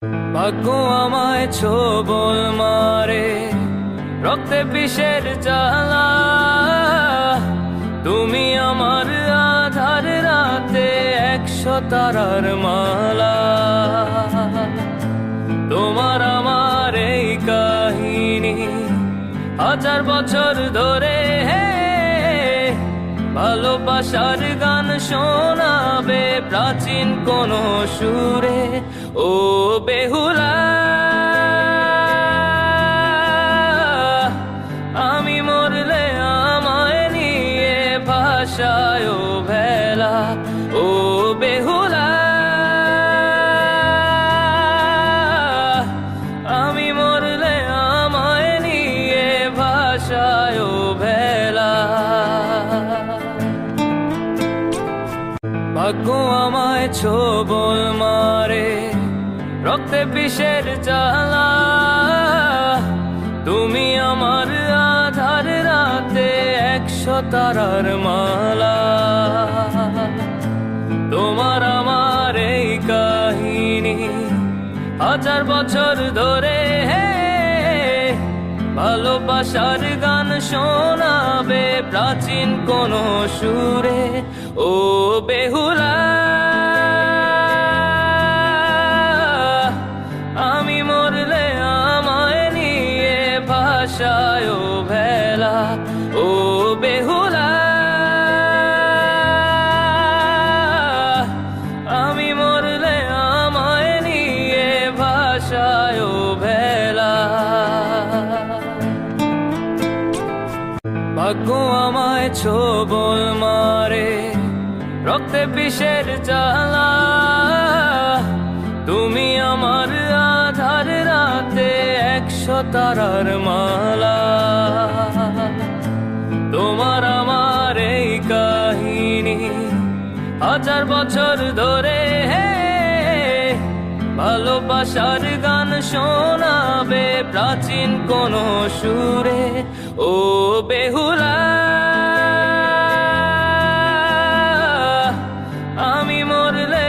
ভাগ্য আমায় ছোবল মারে, রক্তে বিষের জ্বালা। তুমি আমার আধার রাতে 100 তারার মালা। তোমার আমার এই কাহিনী 1000 বছর ধরে ভালোবাসার গান শোনাবে প্রাচীন কোন সুরে। ও বেহুলা, আমি মরলে আমায় নিয়ে ভাষায় ভেলা। ও বেহুলা, আমি মরলে আমায় নিয়ে ভাষায় ভেলা। ভাগ্য আমায় ছোবল মারে, রক্তে বিষের জ্বালা। তুমি আমার আধার রাতে 100 তারার মালা। তোমার আমার এই কাহিনী 1000 বছর ধরে ভালোবাসার গান শোনাবে প্রাচীন কোন সুরে। ও বেহুলা, আমি মরলে আমায় নিয়ে ভাষায় ভেলা। ও বেহুলা, আমি মরলে আমায় নিয়ে ভাষায় ভেলা। ভাগ্য আমায় ছোবল মারে, রক্তে বিষের জ্বালা। তুমি আমার আধার রাতে 100 তারার মালা। তোমার আমার এই কাহিনী 1000 বছর ধরে ভালোবাসার গান শোনাবে প্রাচীন কোন সুরে। ও বেহুলা, আমি মরলে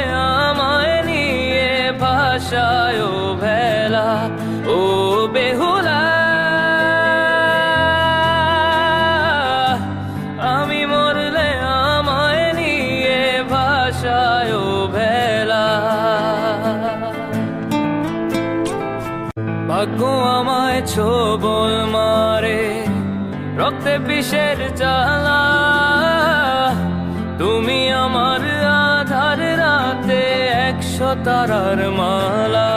আমায় নিয়ে ভাষায় ভেলা। ও বেহুলা, আমি মরলে আমায় নিয়ে ভাষায় ভেলা। ভাগ্য আমায় ছোবল মারে, রক্তে বিষের জ্বালা। তুমি আমার আধার রাতে 100 তারার মালা।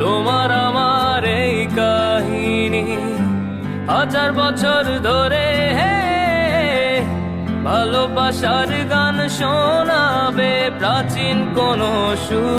তোমার আমার এই কাহিনী 1000 বছর ধরে ভালোবাসার গান শোনাবে প্রাচীন কোন সুর।